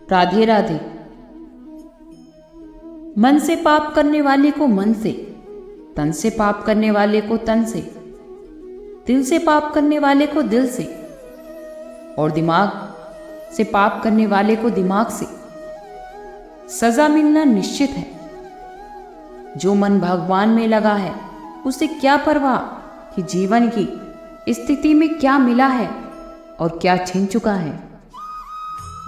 राधे राधे। मन से पाप करने वाले को मन से, तन से पाप करने वाले को तन से, दिल से पाप करने वाले को दिल से, और दिमाग से पाप करने वाले को दिमाग से सजा मिलना निश्चित है। जो मन भगवान में लगा है उसे क्या परवाह कि जीवन की स्थिति में क्या मिला है और क्या छिन चुका है।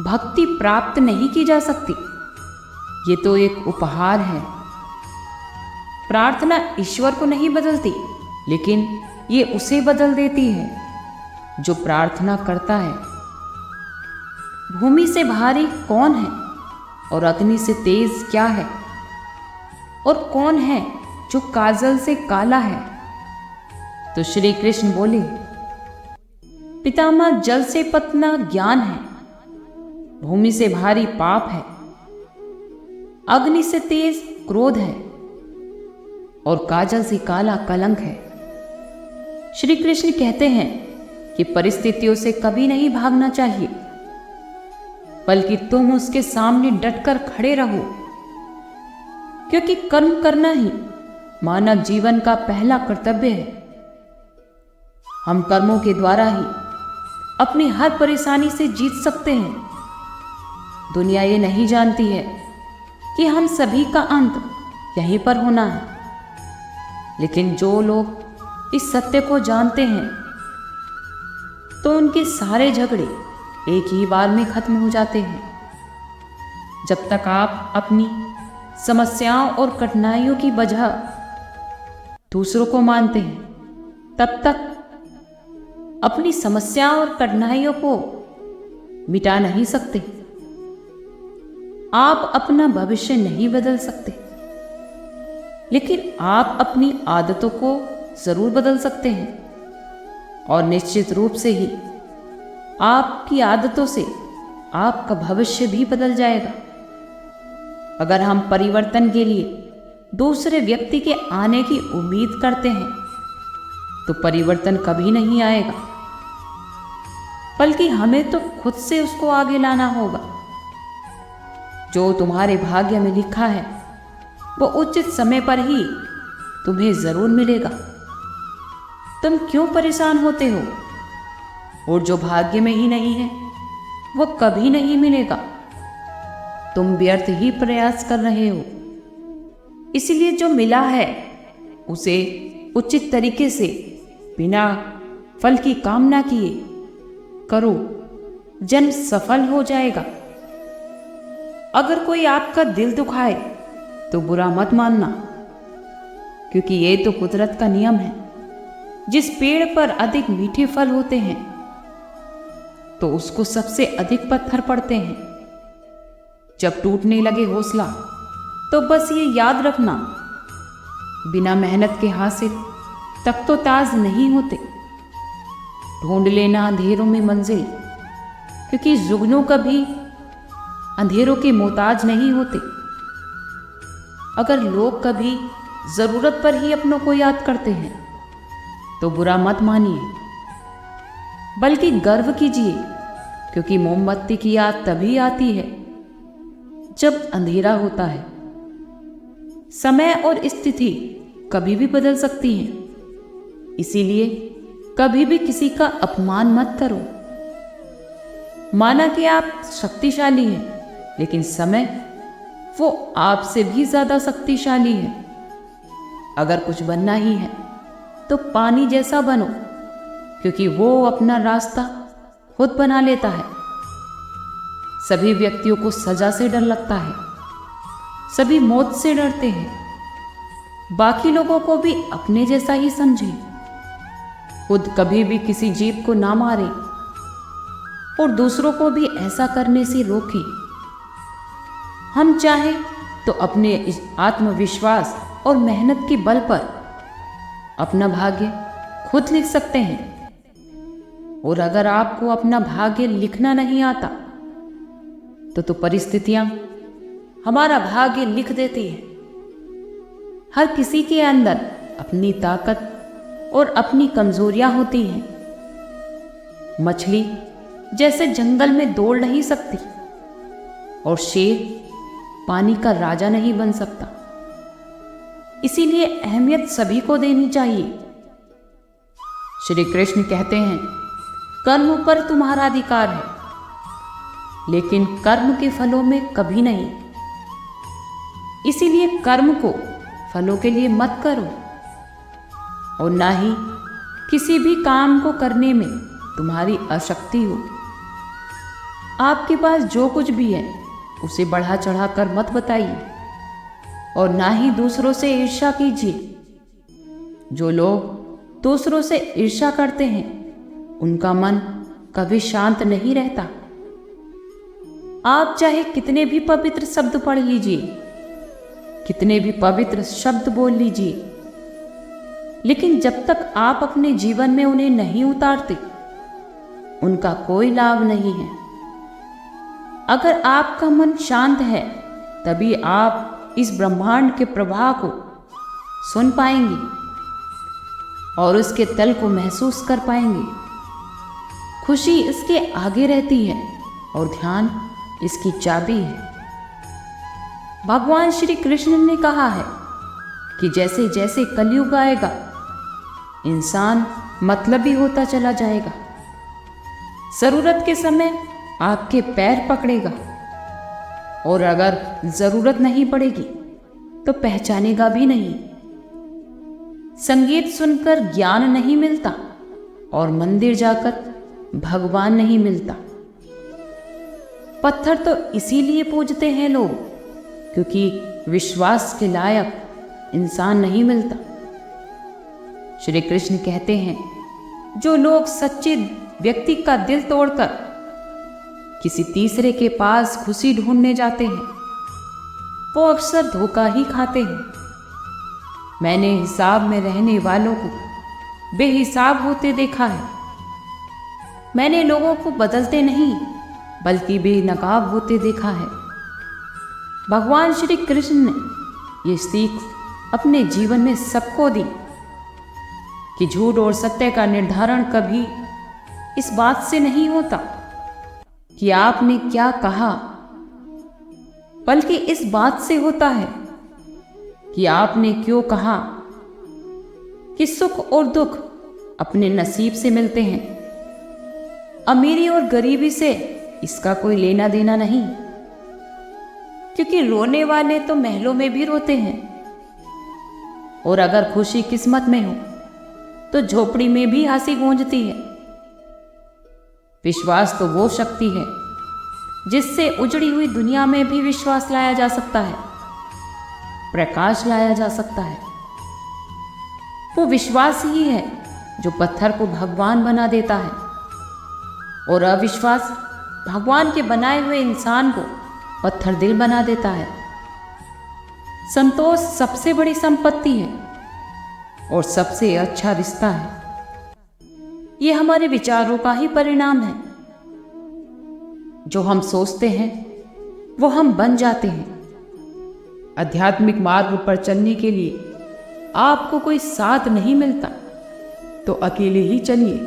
भक्ति प्राप्त नहीं की जा सकती, ये तो एक उपहार है। प्रार्थना ईश्वर को नहीं बदलती, लेकिन ये उसे बदल देती है जो प्रार्थना करता है। भूमि से भारी कौन है और अग्नि से तेज क्या है, और कौन है जो काजल से काला है। तो श्री कृष्ण बोले, पितामह जल से पतना ज्ञान है, भूमि से भारी पाप है, अग्नि से तेज क्रोध है, और काजल से काला कलंक है। श्री कृष्ण कहते हैं कि परिस्थितियों से कभी नहीं भागना चाहिए, बल्कि तुम उसके सामने डटकर खड़े रहो, क्योंकि कर्म करना ही मानव जीवन का पहला कर्तव्य है। हम कर्मों के द्वारा ही अपनी हर परेशानी से जीत सकते हैं। दुनिया ये नहीं जानती है कि हम सभी का अंत यहीं पर होना है, लेकिन जो लोग इस सत्य को जानते हैं तो उनके सारे झगड़े एक ही बार में खत्म हो जाते हैं। जब तक आप अपनी समस्याओं और कठिनाइयों की वजह दूसरों को मानते हैं, तब तक अपनी समस्याओं और कठिनाइयों को मिटा नहीं सकते। आप अपना भविष्य नहीं बदल सकते, लेकिन आप अपनी आदतों को जरूर बदल सकते हैं, और निश्चित रूप से ही आपकी आदतों से आपका भविष्य भी बदल जाएगा। अगर हम परिवर्तन के लिए दूसरे व्यक्ति के आने की उम्मीद करते हैं तो परिवर्तन कभी नहीं आएगा, बल्कि हमें तो खुद से उसको आगे लाना होगा। जो तुम्हारे भाग्य में लिखा है वो उचित समय पर ही तुम्हें जरूर मिलेगा। तुम क्यों परेशान होते हो? और जो भाग्य में ही नहीं है वो कभी नहीं मिलेगा। तुम व्यर्थ ही प्रयास कर रहे हो। इसलिए जो मिला है उसे उचित तरीके से बिना फल की कामना किए करो, जन्म सफल हो जाएगा। अगर कोई आपका दिल दुखाए तो बुरा मत मानना, क्योंकि ये तो कुदरत का नियम है। जिस पेड़ पर अधिक मीठे फल होते हैं तो उसको सबसे अधिक पत्थर पड़ते हैं। जब टूटने लगे हौसला तो बस ये याद रखना, बिना मेहनत के हासिल तक तो ताज नहीं होते। ढूंढ लेना अंधेरों में मंजिल, क्योंकि जुगनू कभी अंधेरों के मोहताज नहीं होते। अगर लोग कभी जरूरत पर ही अपनों को याद करते हैं तो बुरा मत मानिए, बल्कि गर्व कीजिए, क्योंकि मोमबत्ती की याद तभी आती है जब अंधेरा होता है। समय और स्थिति कभी भी बदल सकती हैं, इसीलिए कभी भी किसी का अपमान मत करो। माना कि आप शक्तिशाली हैं, लेकिन समय वो आपसे भी ज्यादा शक्तिशाली है। अगर कुछ बनना ही है तो पानी जैसा बनो, क्योंकि वो अपना रास्ता खुद बना लेता है। सभी व्यक्तियों को सजा से डर लगता है, सभी मौत से डरते हैं। बाकी लोगों को भी अपने जैसा ही समझें। खुद कभी भी किसी जीव को ना मारें और दूसरों को भी ऐसा करने से रोकें। हम चाहें तो अपने आत्मविश्वास और मेहनत के बल पर अपना भाग्य खुद लिख सकते हैं। और अगर आपको अपना भाग्य लिखना नहीं आता तो परिस्थितियां हमारा भाग्य लिख देती है। हर किसी के अंदर अपनी ताकत और अपनी कमजोरियां होती हैं। मछली जैसे जंगल में दौड़ नहीं सकती, और शेर पानी का राजा नहीं बन सकता। इसीलिए अहमियत सभी को देनी चाहिए। श्री कृष्ण कहते हैं, कर्म पर तुम्हारा अधिकार है, लेकिन कर्म के फलों में कभी नहीं। इसीलिए कर्म को फलों के लिए मत करो, और ना ही किसी भी काम को करने में तुम्हारी आसक्ति हो। आपके पास जो कुछ भी है उसे बढ़ा चढ़ा कर मत बताइए, और ना ही दूसरों से ईर्ष्या कीजिए। जो लोग दूसरों से ईर्ष्या करते हैं उनका मन कभी शांत नहीं रहता। आप चाहे कितने भी पवित्र शब्द पढ़ लीजिए, कितने भी पवित्र शब्द बोल लीजिए, लेकिन जब तक आप अपने जीवन में उन्हें नहीं उतारते उनका कोई लाभ नहीं है। अगर आपका मन शांत है तभी आप इस ब्रह्मांड के प्रवाह को सुन पाएंगे और उसके तल को महसूस कर पाएंगे। खुशी इसके आगे रहती है और ध्यान इसकी चाबी है। भगवान श्री कृष्ण ने कहा है कि जैसे जैसे कलयुग आएगा इंसान मतलबी होता चला जाएगा। जरूरत के समय आपके पैर पकड़ेगा, और अगर जरूरत नहीं पड़ेगी तो पहचानेगा भी नहीं। संगीत सुनकर ज्ञान नहीं मिलता, और मंदिर जाकर भगवान नहीं मिलता। पत्थर तो इसीलिए पूजते हैं लोग क्योंकि विश्वास के लायक इंसान नहीं मिलता। श्री कृष्ण कहते हैं, जो लोग सच्चे व्यक्ति का दिल तोड़कर किसी तीसरे के पास खुशी ढूंढने जाते हैं वो अक्सर धोखा ही खाते हैं। मैंने हिसाब में रहने वालों को बेहिसाब होते देखा है। मैंने लोगों को बदलते नहीं बल्कि बेनकाब होते देखा है। भगवान श्री कृष्ण ने ये सीख अपने जीवन में सबको दी कि झूठ और सत्य का निर्धारण कभी इस बात से नहीं होता कि आपने क्या कहा, बल्कि इस बात से होता है कि आपने क्यों कहा। कि सुख और दुख अपने नसीब से मिलते हैं, अमीरी और गरीबी से इसका कोई लेना देना नहीं। क्योंकि रोने वाले तो महलों में भी रोते हैं, और अगर खुशी किस्मत में हो तो झोपड़ी में भी हंसी गूंजती है। विश्वास तो वो शक्ति है जिससे उजड़ी हुई दुनिया में भी विश्वास लाया जा सकता है, प्रकाश लाया जा सकता है। वो विश्वास ही है जो पत्थर को भगवान बना देता है, और अविश्वास भगवान के बनाए हुए इंसान को पत्थर दिल बना देता है। संतोष सबसे बड़ी संपत्ति है और सबसे अच्छा रिश्ता है। ये हमारे विचारों का ही परिणाम है। जो हम सोचते हैं वो हम बन जाते हैं। आध्यात्मिक मार्ग पर चलने के लिए आपको कोई साथ नहीं मिलता तो अकेले ही चलिए।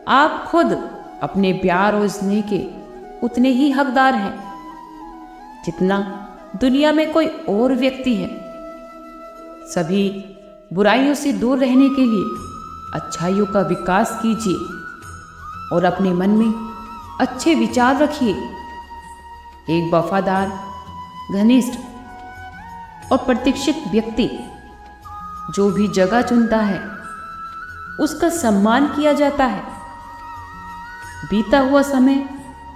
आप खुद अपने प्यार और स्नेह के उतने ही हकदार हैं जितना दुनिया में कोई और व्यक्ति है। सभी बुराइयों से दूर रहने के लिए अच्छाइयों का विकास कीजिए और अपने मन में अच्छे विचार रखिए। एक वफादार, घनिष्ठ और प्रतीक्षित व्यक्ति जो भी जगह चुनता है उसका सम्मान किया जाता है। बीता हुआ समय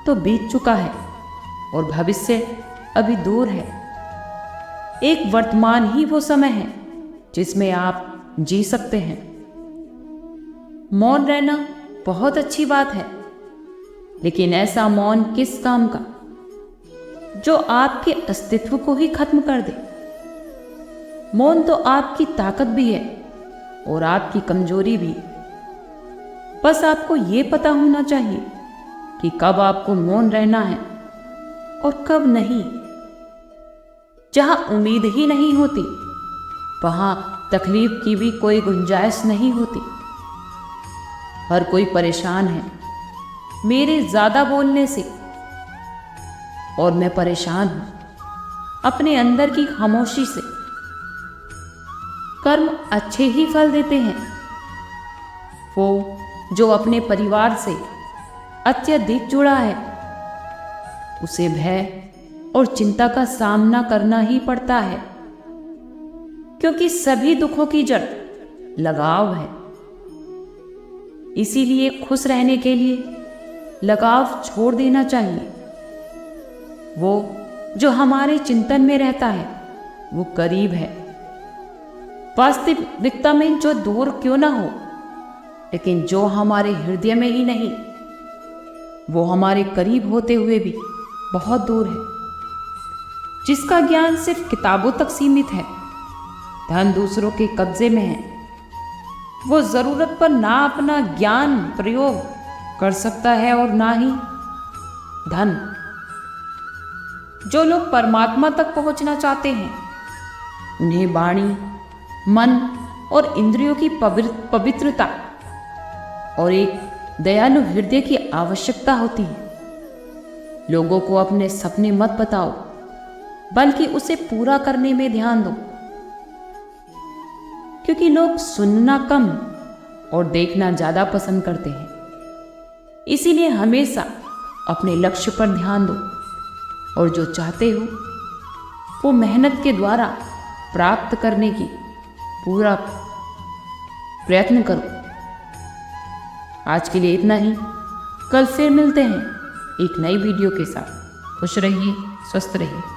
तो बीत चुका है और भविष्य अभी दूर है। एक वर्तमान ही वो समय है जिसमें आप जी सकते हैं। मौन रहना बहुत अच्छी बात है, लेकिन ऐसा मौन किस काम का जो आपके अस्तित्व को ही खत्म कर दे। मौन तो आपकी ताकत भी है और आपकी कमजोरी भी। बस आपको ये पता होना चाहिए कि कब आपको मौन रहना है और कब नहीं। जहां उम्मीद ही नहीं होती वहां तकलीफ की भी कोई गुंजाइश नहीं होती। हर कोई परेशान है मेरे ज्यादा बोलने से, और मैं परेशान हूं अपने अंदर की खामोशी से। कर्म अच्छे ही फल देते हैं। वो जो अपने परिवार से अत्यधिक जुड़ा है उसे भय और चिंता का सामना करना ही पड़ता है, क्योंकि सभी दुखों की जड़ लगाव है। इसीलिए खुश रहने के लिए लगाव छोड़ देना चाहिए। वो जो हमारे चिंतन में रहता है वो करीब है। वास्तविकता में जो दूर क्यों ना हो, लेकिन जो हमारे हृदय में ही नहीं, वो हमारे करीब होते हुए भी बहुत दूर है। जिसका ज्ञान सिर्फ किताबों तक सीमित है, धन दूसरों के कब्जे में है, वो जरूरत पर ना अपना ज्ञान प्रयोग कर सकता है और ना ही धन। जो लोग परमात्मा तक पहुंचना चाहते हैं उन्हें वाणी, मन और इंद्रियों की पवित्रता और एक दयालु हृदय की आवश्यकता होती है। लोगों को अपने सपने मत बताओ, बल्कि उसे पूरा करने में ध्यान दो, क्योंकि लोग सुनना कम और देखना ज्यादा पसंद करते हैं। इसीलिए हमेशा अपने लक्ष्य पर ध्यान दो और जो चाहते हो वो मेहनत के द्वारा प्राप्त करने की पूरा प्रयत्न करो। आज के लिए इतना ही। कल फिर मिलते हैं एक नई वीडियो के साथ। खुश रहिए, स्वस्थ रहिए।